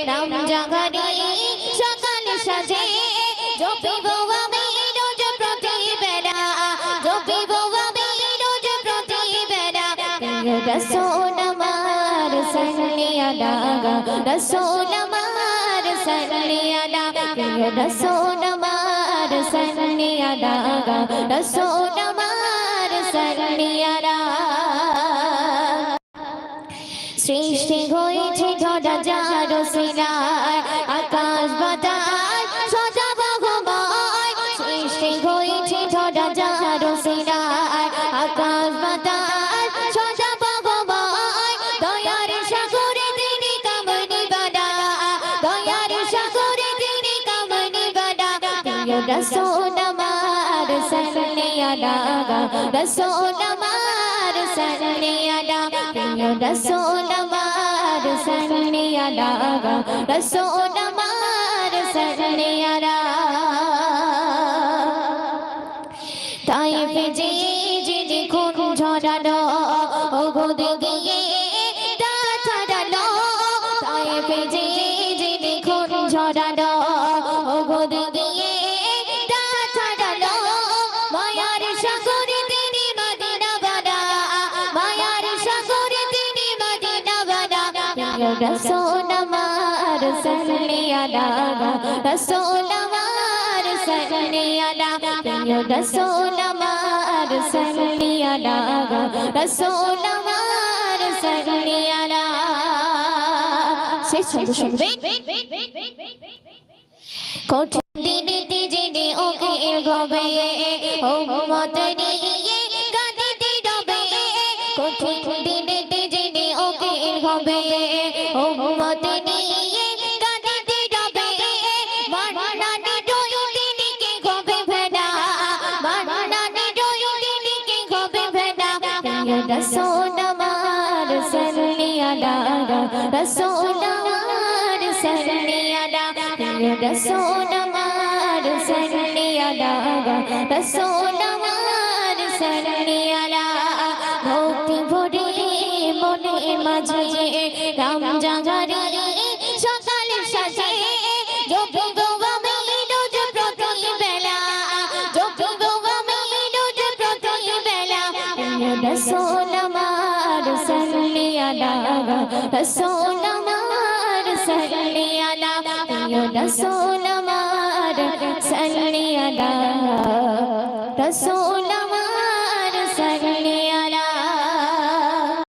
নাম জাগারি সকাল সাজে জপিব আমি রোজ প্রতিবেলা জপিব আমি রোজ প্রতিবেলা রসুল আমার সাল্লি আলা রসুল আমার সাল্লি আলা রসুল আমার সাল্লি আলা রসুল আমার সাল্লি আলা সৃষ্টি হয়েছে ধরা যার শিলায় আকাশ বাতাস সজাব ঘুমায় সৃষ্টি হয়েছে ধরা যার শিলায় আকাশ বাতাস সজাব ঘুমায় দয়ার সাগরে তিনি কামনি বাড়া দয়ার সাগরে তিনি কামনি বাড়া প্রিয় রাসূল আমার সাল্লি আলা রাসূল আমার সাল্লি আলা প্রিয় রাসূল আমার সাল্লি আলা রাসূল আমার সাল্লি আলা তাইফে যে খুন ঝরানো ওগো দিগিয়ে তা ছাড়ানো তাইফে যে খুন ঝরানো ওগো দিগিয়ে তা ছাড়ানো মায়ার সাগরে তিনি মদিনা বাড়া মায়ার সাগরে তিনি মদিনা বাড়া প্রিয় রাসূল আমার সাল্লি আলা রাসূল আমার সাল্লি আলা প্রিয় রাসূল আমার সাল্লি আলা রাসূল আমার সাল্লি আলা শেষ ছন্দ শুনবে কঠিন দিনেতে জেনে ওকে গবে উম্মত নিয়ে কাঁদিতে রবে কঠিন দিনেতে জেনে ওকে গবে উম্মত নিয়ে কাঁদিতে রবে মারনানে ডোয় দিনকে গবে ভেড়া মারনানে ডোয় দিনকে গবে ভেড়া প্রিয় রাসূল আমার সাল্লি আলা রাসূল আমার সাল্লি আলা প্রিয় রাসূল আমার সাল্লি আলা রাসূল আমার সাল্লি আলা ভক্তি ভরে মনের মাঝে নাম জাগারি সকাল সাজে জপিব আমি রোজ প্রতিবেলা জপিব আমি রোজ প্রতিবেলা প্রিয় রাসূল আমার সাল্লি আলা রাসূল আমার সাল্লি আলা প্রিয় রাসূল আমার সাল্লি আলা রাসূল